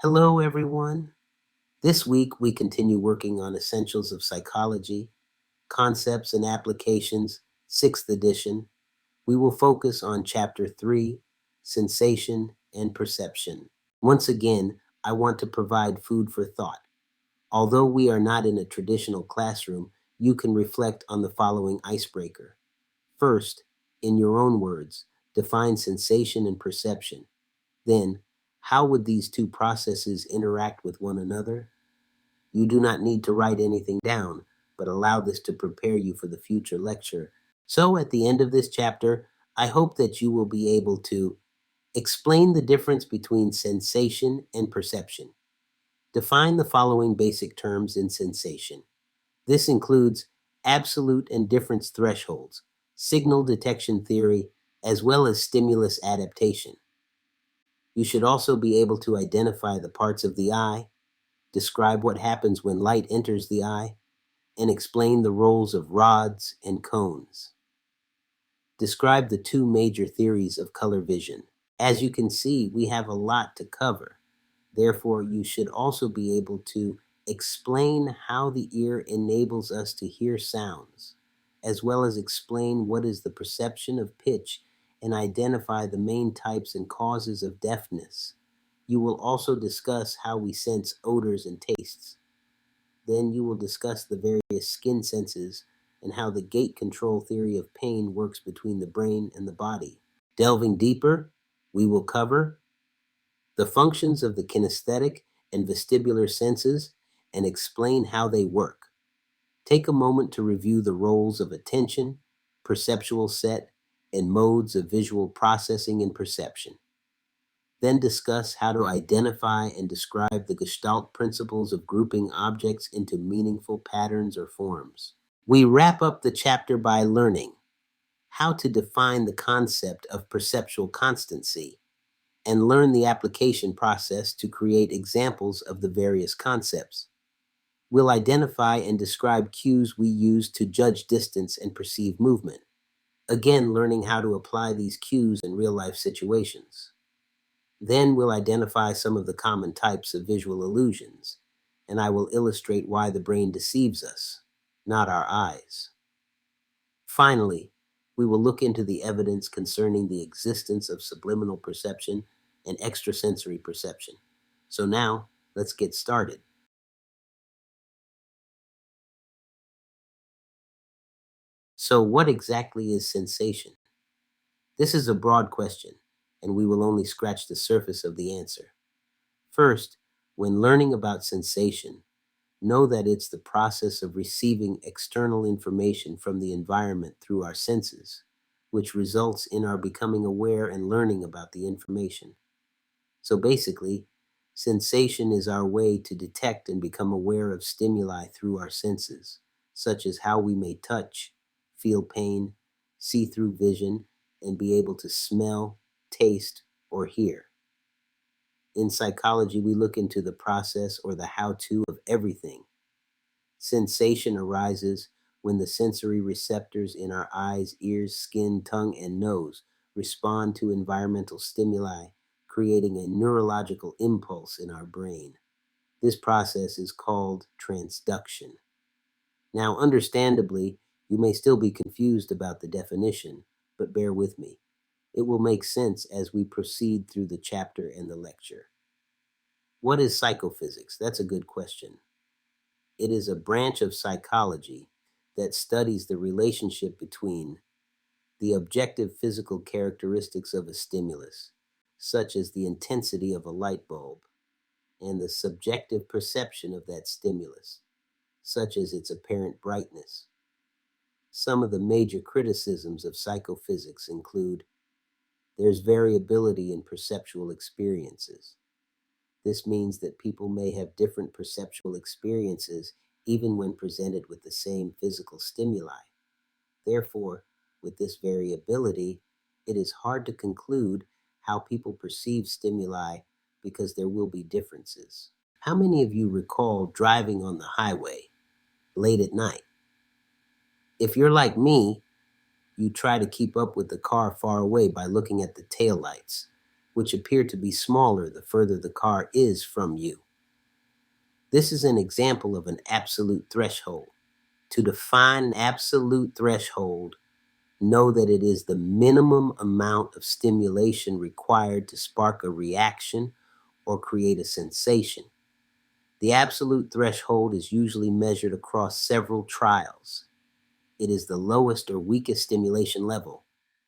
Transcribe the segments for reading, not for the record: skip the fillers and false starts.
Hello, everyone. This week, we continue working on Essentials of Psychology, Concepts and Applications, 6th edition. We will focus on Chapter 3, Sensation and Perception. Once again, I want to provide food for thought. Although we are not in a traditional classroom, you can reflect on the following icebreaker. First, in your own words, define sensation and perception. Then, how would these two processes interact with one another? You do not need to write anything down, but allow this to prepare you for the future lecture. So at the end of this chapter, I hope that you will be able to explain the difference between sensation and perception. Define the following basic terms in sensation. This includes absolute and difference thresholds, signal detection theory, as well as stimulus adaptation. You should also be able to identify the parts of the eye, describe what happens when light enters the eye, and explain the roles of rods and cones. Describe the two major theories of color vision. As you can see, we have a lot to cover. Therefore, you should also be able to explain how the ear enables us to hear sounds, as well as explain what is the perception of pitch and identify the main types and causes of deafness. You will also discuss how we sense odors and tastes. Then you will discuss the various skin senses and how the gate control theory of pain works between the brain and the body. Delving deeper, we will cover the functions of the kinesthetic and vestibular senses and explain how they work. Take a moment to review the roles of attention, perceptual set, and modes of visual processing and perception. Then discuss how to identify and describe the Gestalt principles of grouping objects into meaningful patterns or forms. We wrap up the chapter by learning how to define the concept of perceptual constancy and learn the application process to create examples of the various concepts. We'll identify and describe cues we use to judge distance and perceive movement. Again, learning how to apply these cues in real-life situations. Then we'll identify some of the common types of visual illusions, and I will illustrate why the brain deceives us, not our eyes. Finally, we will look into the evidence concerning the existence of subliminal perception and extrasensory perception. So now, let's get started. So what exactly is sensation? This is a broad question, and we will only scratch the surface of the answer. First, when learning about sensation, know that it's the process of receiving external information from the environment through our senses, which results in our becoming aware and learning about the information. So basically, sensation is our way to detect and become aware of stimuli through our senses, such as how we may touch, feel pain, see through vision, and be able to smell, taste, or hear. In psychology, we look into the process or the how-to of everything. Sensation arises when the sensory receptors in our eyes, ears, skin, tongue, and nose respond to environmental stimuli, creating a neurological impulse in our brain. This process is called transduction. Now, understandably, you may still be confused about the definition, but bear with me. It will make sense as we proceed through the chapter and the lecture. What is psychophysics? That's a good question. It is a branch of psychology that studies the relationship between the objective physical characteristics of a stimulus, such as the intensity of a light bulb, and the subjective perception of that stimulus, such as its apparent brightness. Some of the major criticisms of psychophysics include there's variability in perceptual experiences. This means that people may have different perceptual experiences even when presented with the same physical stimuli. Therefore, with this variability, it is hard to conclude how people perceive stimuli because there will be differences. How many of you recall driving on the highway late at night? If you're like me, you try to keep up with the car far away by looking at the taillights. which appear to be smaller the further the car is from you. This is an example of an absolute threshold. To define an absolute threshold, know that it is the minimum amount of stimulation required to spark a reaction or create a sensation. The absolute threshold is usually measured across several trials. It is the lowest or weakest stimulation level,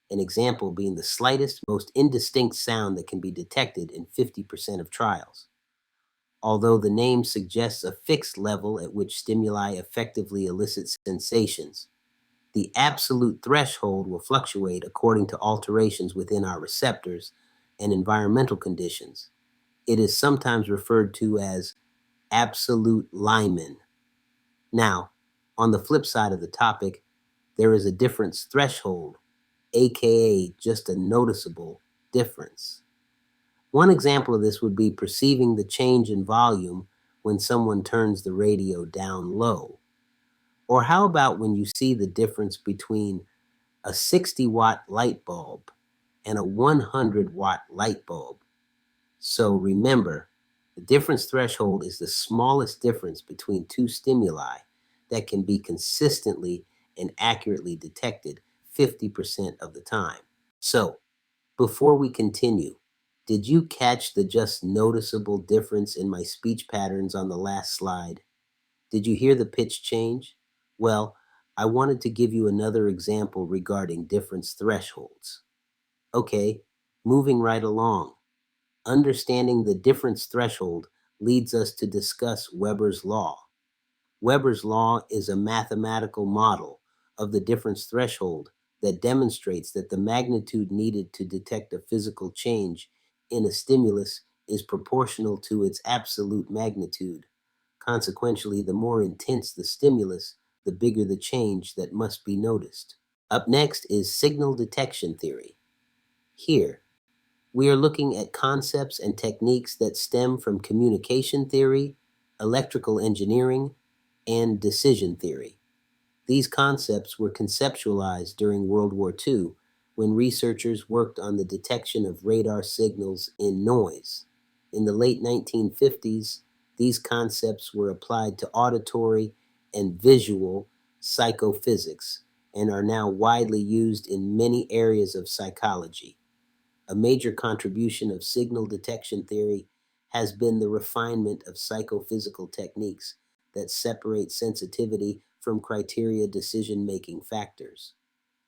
an example being the slightest, most indistinct sound that can be detected in 50% of trials. Although the name suggests a fixed level at which stimuli effectively elicit sensations, the absolute threshold will fluctuate according to alterations within our receptors and environmental conditions. It is sometimes referred to as absolute Lyman. Now, on the flip side of the topic, there is a difference threshold, aka just a noticeable difference. One example of this would be perceiving the change in volume when someone turns the radio down low. Or how about when you see the difference between a 60-watt light bulb and a 100-watt light bulb? So remember, the difference threshold is the smallest difference between two stimuli that can be consistently and accurately detected 50% of the time. So, before we continue, did you catch the just noticeable difference in my speech patterns on the last slide? Did you hear the pitch change? Well, I wanted to give you another example regarding difference thresholds. Okay, moving right along. Understanding the difference threshold leads us to discuss Weber's law. Weber's law is a mathematical model of the difference threshold that demonstrates that the magnitude needed to detect a physical change in a stimulus is proportional to its absolute magnitude. Consequently, the more intense the stimulus, the bigger the change that must be noticed. Up next is signal detection theory. Here, we are looking at concepts and techniques that stem from communication theory, electrical engineering, and decision theory. These concepts were conceptualized during World War II when researchers worked on the detection of radar signals in noise. In the late 1950s, these concepts were applied to auditory and visual psychophysics and are now widely used in many areas of psychology. A major contribution of signal detection theory has been the refinement of psychophysical techniques that separate sensitivity from criteria decision-making factors.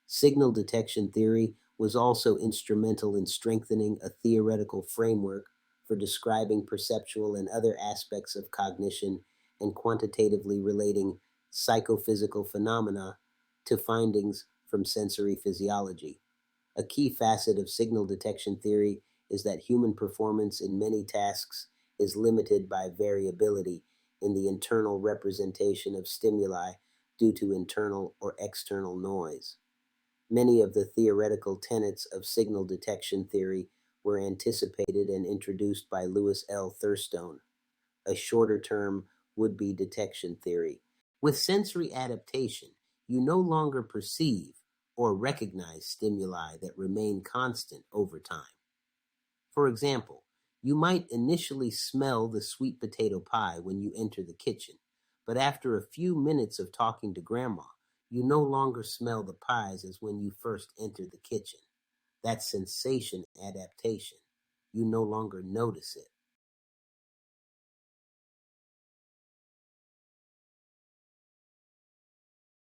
Signal detection theory was also instrumental in strengthening a theoretical framework for describing perceptual and other aspects of cognition and quantitatively relating psychophysical phenomena to findings from sensory physiology. A key facet of signal detection theory is that human performance in many tasks is limited by variability in the internal representation of stimuli due to internal or external noise. Many of the theoretical tenets of signal detection theory were anticipated and introduced by Louis L. Thurstone. A shorter term would be detection theory. With sensory adaptation, you no longer perceive or recognize stimuli that remain constant over time. For example, you might initially smell the sweet potato pie when you enter the kitchen, but after a few minutes of talking to Grandma, you no longer smell the pies as when you first entered the kitchen. That's sensation adaptation. You no longer notice it.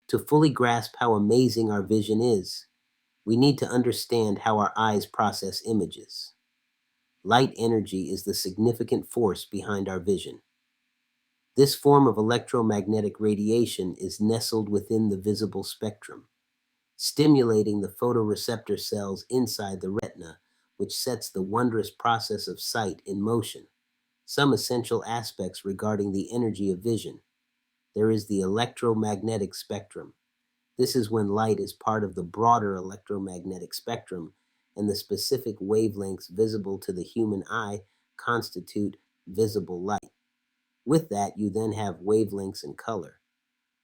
To fully grasp how amazing our vision is, we need to understand how our eyes process images. Light energy is the significant force behind our vision. This form of electromagnetic radiation is nestled within the visible spectrum, stimulating the photoreceptor cells inside the retina, which sets the wondrous process of sight in motion. Some essential aspects regarding the energy of vision. There is the electromagnetic spectrum. This is when light is part of the broader electromagnetic spectrum, and the specific wavelengths visible to the human eye constitute visible light. With that, you then have wavelengths and color.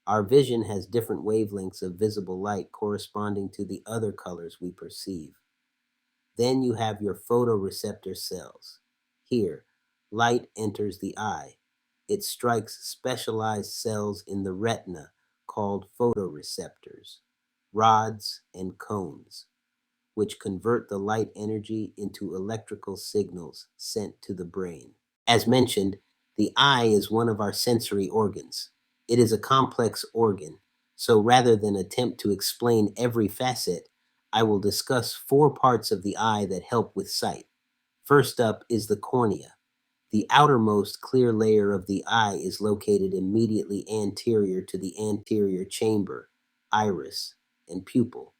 Our vision has different wavelengths of visible light corresponding to the other colors we perceive. Then you have your photoreceptor cells. Here, light enters the eye. It strikes specialized cells in the retina called photoreceptors, rods and cones, which convert the light energy into electrical signals sent to the brain. As mentioned, the eye is one of our sensory organs. It is a complex organ, so rather than attempt to explain every facet, I will discuss 4 parts of the eye that help with sight. First up is the cornea. The outermost clear layer of the eye is located immediately anterior to the anterior chamber, iris, and pupil.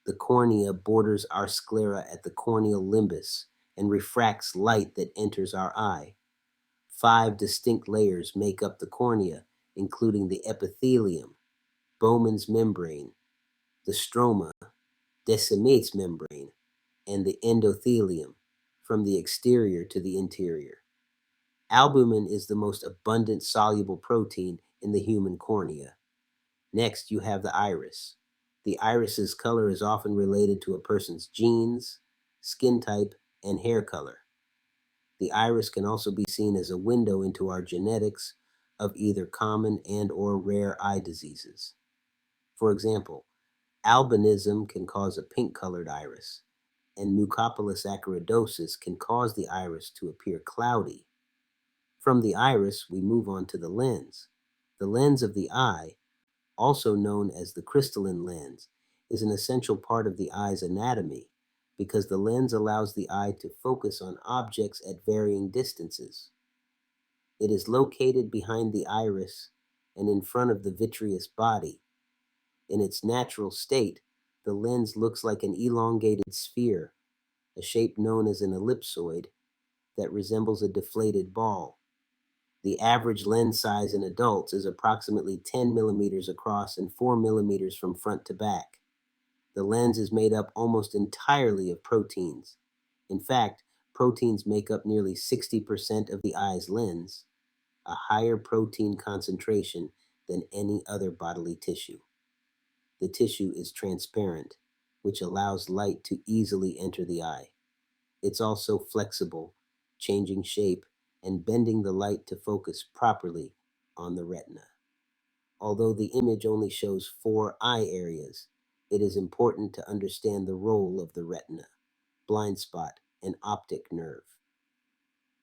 The cornea borders our sclera at the corneal limbus and refracts light that enters our eye. 5 distinct layers make up the cornea, including the epithelium, Bowman's membrane, the stroma, Descemet's membrane, and the endothelium, from the exterior to the interior. Albumin is the most abundant soluble protein in the human cornea. Next, you have the iris. The iris's color is often related to a person's genes, skin type, and hair color. The iris can also be seen as a window into our genetics of either common and or rare eye diseases. For example, albinism can cause a pink-colored iris, and mucopolous acaridosis can cause the iris to appear cloudy. From the iris, we move on to the lens. The lens of the eye, also known as the crystalline lens, is an essential part of the eye's anatomy because the lens allows the eye to focus on objects at varying distances. It is located behind the iris and in front of the vitreous body. In its natural state, the lens looks like an elongated sphere, a shape known as an ellipsoid, that resembles a deflated ball. The average lens size in adults is approximately 10 millimeters across and 4 millimeters from front to back. The lens is made up almost entirely of proteins. In fact, proteins make up nearly 60% of the eye's lens, a higher protein concentration than any other bodily tissue. The tissue is transparent, which allows light to easily enter the eye. It's also flexible, changing shape and bending the light to focus properly on the retina. Although the image only shows 4 eye areas, it is important to understand the role of the retina, blind spot, and optic nerve.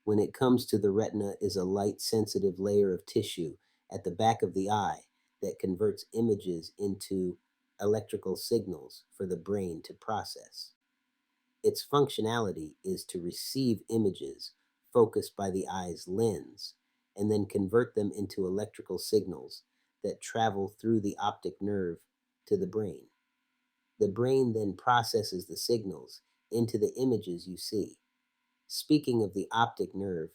When it comes to the retina is a light-sensitive layer of tissue at the back of the eye that converts images into electrical signals for the brain to process. Its functionality is to receive images focused by the eye's lens and then convert them into electrical signals that travel through the optic nerve to the brain. The brain then processes the signals into the images you see. Speaking of the optic nerve,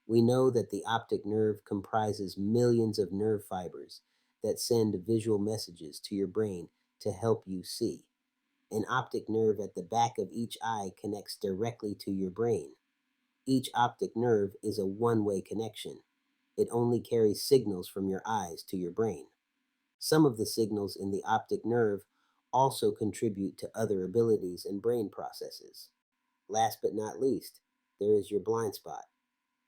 we know that the optic nerve comprises millions of nerve fibers that send visual messages to your brain to help you see. An optic nerve at the back of each eye connects directly to your brain. Each optic nerve is a one-way connection. It only carries signals from your eyes to your brain. Some of the signals in the optic nerve also contribute to other abilities and brain processes. Last but not least, there is your blind spot.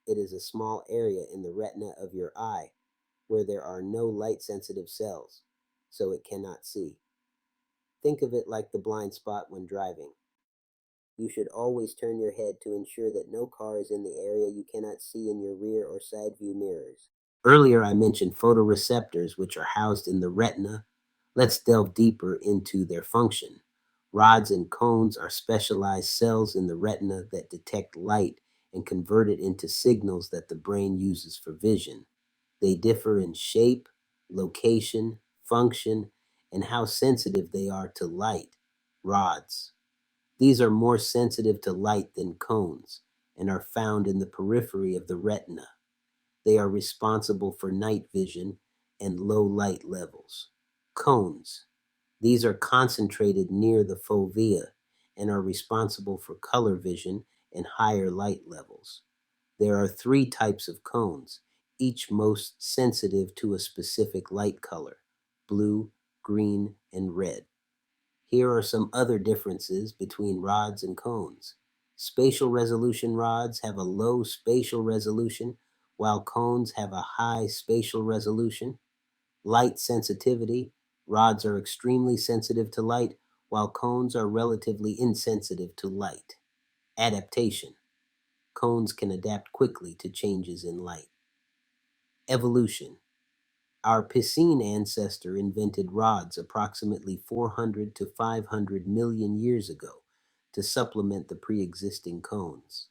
It is a small area in the retina of your eye where there are no light-sensitive cells, so it cannot see. Think of it like the blind spot when driving. You should always turn your head to ensure that no car is in the area you cannot see in your rear or side view mirrors. Earlier, I mentioned photoreceptors, which are housed in the retina. Let's delve deeper into their function. Rods and cones are specialized cells in the retina that detect light and convert it into signals that the brain uses for vision. They differ in shape, location, function, and how sensitive they are to light. Rods. These are more sensitive to light than cones and are found in the periphery of the retina. They are responsible for night vision and low light levels. Cones. These are concentrated near the fovea and are responsible for color vision and higher light levels. There are 3 types of cones, each most sensitive to a specific light color: blue, green, and red. Here are some other differences between rods and cones. Spatial resolution rods have a low spatial resolution, while cones have a high spatial resolution. Light sensitivity. Rods are extremely sensitive to light, while cones are relatively insensitive to light. Adaptation. Cones can adapt quickly to changes in light. Evolution. Our piscine ancestor invented rods approximately 400 to 500 million years ago to supplement the pre-existing cones.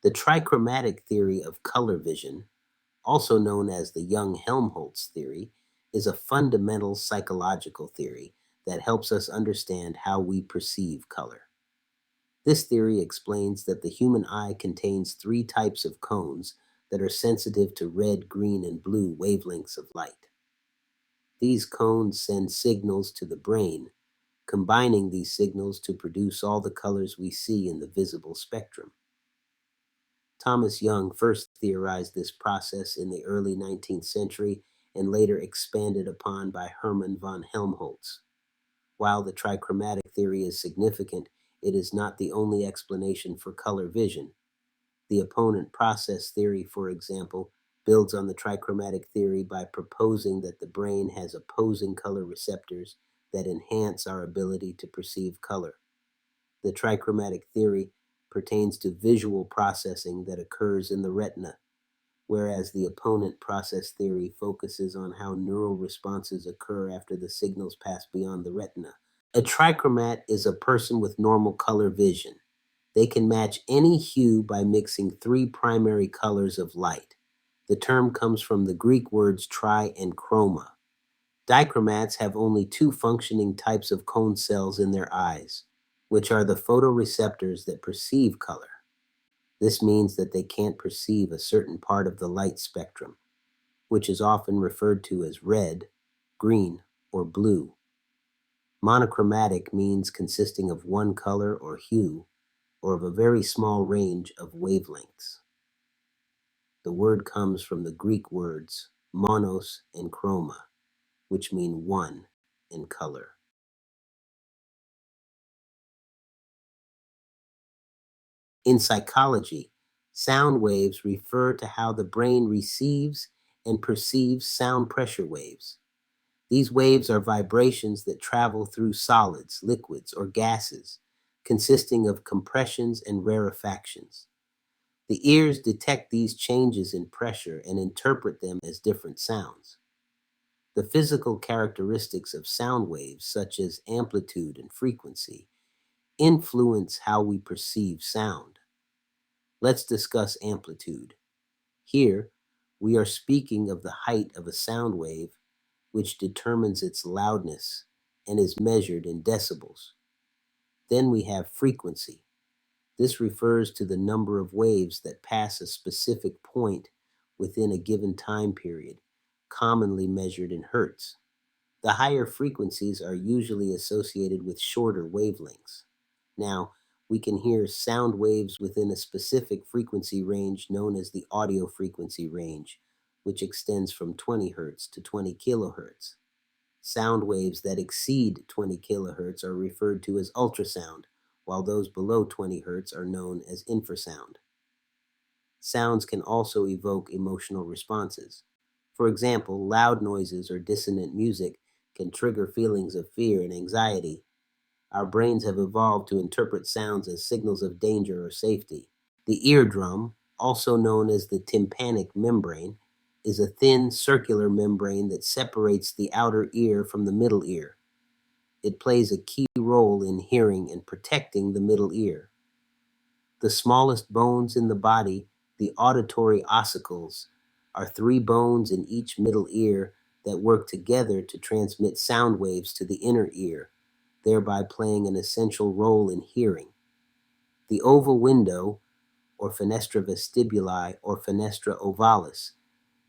The trichromatic theory of color vision, also known as the Young-Helmholtz theory, is a fundamental psychological theory that helps us understand how we perceive color. This theory explains that the human eye contains three types of cones that are sensitive to red, green, and blue wavelengths of light. These cones send signals to the brain, combining these signals to produce all the colors we see in the visible spectrum. Thomas Young first theorized this process in the early 19th century and later expanded upon by Hermann von Helmholtz. While the trichromatic theory is significant, it is not the only explanation for color vision. The opponent process theory, for example, builds on the trichromatic theory by proposing that the brain has opposing color receptors that enhance our ability to perceive color. The trichromatic theory pertains to visual processing that occurs in the retina, whereas the opponent process theory focuses on how neural responses occur after the signals pass beyond the retina. A trichromat is a person with normal color vision. They can match any hue by mixing three primary colors of light. The term comes from the Greek words tri and chroma. Dichromats have only two functioning types of cone cells in their eyes, which are the photoreceptors that perceive color. This means that they can't perceive a certain part of the light spectrum, which is often referred to as red, green, or blue. Monochromatic means consisting of one color or hue, or of a very small range of wavelengths. The word comes from the Greek words monos and chroma, which mean one in color. In psychology, sound waves refer to how the brain receives and perceives sound pressure waves. These waves are vibrations that travel through solids, liquids, or gases, consisting of compressions and rarefactions. The ears detect these changes in pressure and interpret them as different sounds. The physical characteristics of sound waves, such as amplitude and frequency, influence how we perceive sound. Let's discuss amplitude. Here, we are speaking of the height of a sound wave, which determines its loudness and is measured in decibels. Then we have frequency. This refers to the number of waves that pass a specific point within a given time period, commonly measured in hertz. The higher frequencies are usually associated with shorter wavelengths. Now, we can hear sound waves within a specific frequency range known as the audio frequency range, which extends from 20 Hz to 20 kHz. Sound waves that exceed 20 kHz are referred to as ultrasound, while those below 20 Hz are known as infrasound. Sounds can also evoke emotional responses. For example, loud noises or dissonant music can trigger feelings of fear and anxiety. Our brains have evolved to interpret sounds as signals of danger or safety. The eardrum, also known as the tympanic membrane, is a thin circular membrane that separates the outer ear from the middle ear. It plays a key role in hearing and protecting the middle ear. The smallest bones in the body, the auditory ossicles, are three bones in each middle ear that work together to transmit sound waves to the inner ear, thereby playing an essential role in hearing. The oval window, or fenestra vestibuli or fenestra ovalis,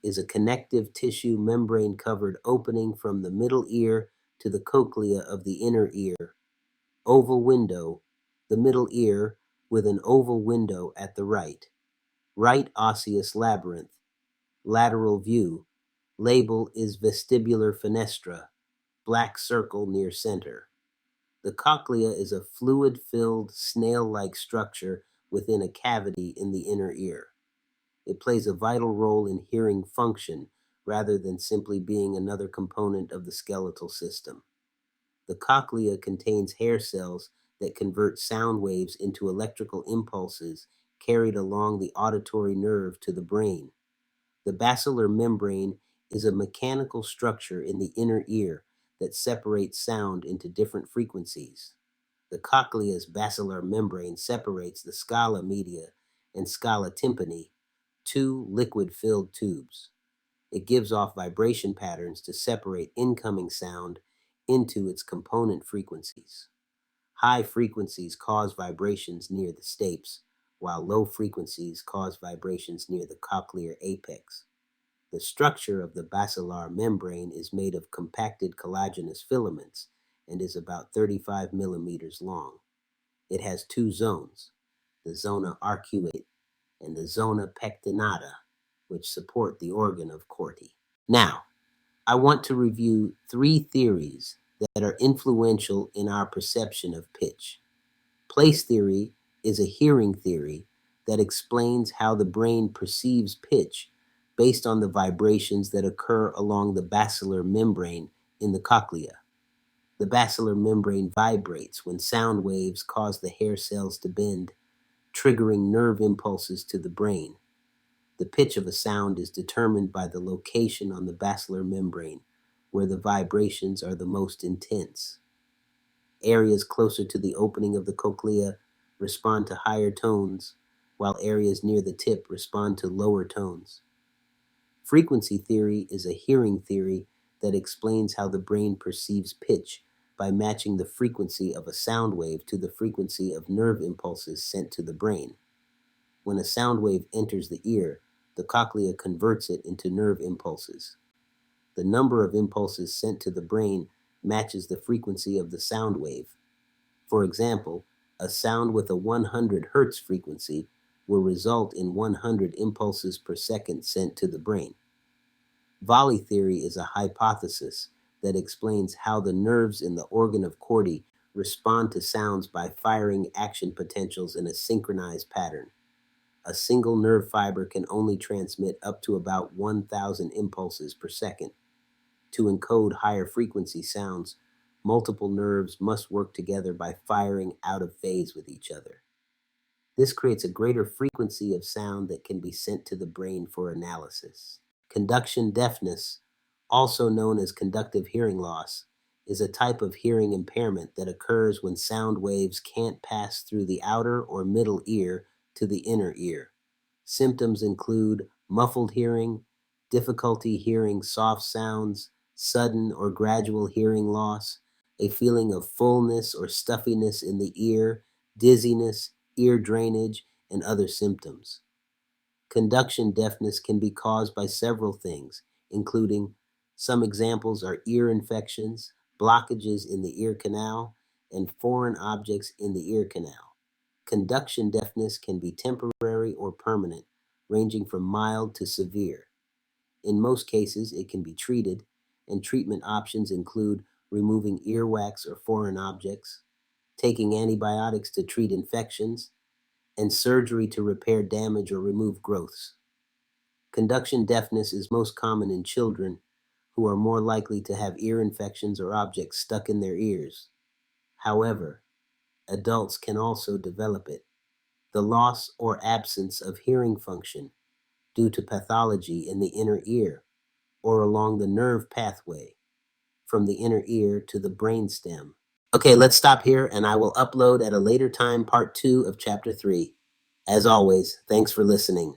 is a connective tissue membrane covered opening from the middle ear to the cochlea of the inner ear. Oval window, the middle ear, with an oval window at the right. Right osseous labyrinth. Lateral view. Label is vestibular fenestra. Black circle near center. The cochlea is a fluid-filled, snail-like structure within a cavity in the inner ear. It plays a vital role in hearing function rather than simply being another component of the skeletal system. The cochlea contains hair cells that convert sound waves into electrical impulses carried along the auditory nerve to the brain. The basilar membrane is a mechanical structure in the inner ear that separates sound into different frequencies. The cochlea's basilar membrane separates the scala media and scala tympani, two liquid-filled tubes. It gives off vibration patterns to separate incoming sound into its component frequencies. High frequencies cause vibrations near the stapes, while low frequencies cause vibrations near the cochlear apex. The structure of the basilar membrane is made of compacted collagenous filaments and is about 35 millimeters long. It has two zones, the zona arcuate and the zona pectinata, which support the organ of Corti. Now, I want to review three theories that are influential in our perception of pitch. Place theory is a hearing theory that explains how the brain perceives pitch based on the vibrations that occur along the basilar membrane in the cochlea. The basilar membrane vibrates when sound waves cause the hair cells to bend, triggering nerve impulses to the brain. The pitch of a sound is determined by the location on the basilar membrane, where the vibrations are the most intense. Areas closer to the opening of the cochlea respond to higher tones, while areas near the tip respond to lower tones. Frequency theory is a hearing theory that explains how the brain perceives pitch by matching the frequency of a sound wave to the frequency of nerve impulses sent to the brain. When a sound wave enters the ear, the cochlea converts it into nerve impulses. The number of impulses sent to the brain matches the frequency of the sound wave. For example, a sound with a 100 Hz frequency will result in 100 impulses per second sent to the brain. Volley theory is a hypothesis that explains how the nerves in the organ of Corti respond to sounds by firing action potentials in a synchronized pattern. A single nerve fiber can only transmit up to about 1,000 impulses per second. To encode higher frequency sounds, multiple nerves must work together by firing out of phase with each other. This creates a greater frequency of sound that can be sent to the brain for analysis. Conduction deafness, also known as conductive hearing loss, is a type of hearing impairment that occurs when sound waves can't pass through the outer or middle ear to the inner ear. Symptoms include muffled hearing, difficulty hearing soft sounds, sudden or gradual hearing loss, a feeling of fullness or stuffiness in the ear, dizziness, ear drainage, and other symptoms. Conduction deafness can be caused by several things, including some examples are ear infections, blockages in the ear canal, and foreign objects in the ear canal. Conduction deafness can be temporary or permanent, ranging from mild to severe. In most cases, it can be treated, and treatment options include removing earwax or foreign objects, taking antibiotics to treat infections, and surgery to repair damage or remove growths. Conduction deafness is most common in children, who are more likely to have ear infections or objects stuck in their ears. However, adults can also develop it. The loss or absence of hearing function due to pathology in the inner ear or along the nerve pathway from the inner ear to the brainstem. Okay, let's stop here and I will upload at a later time part 2 of chapter 3. As always, thanks for listening.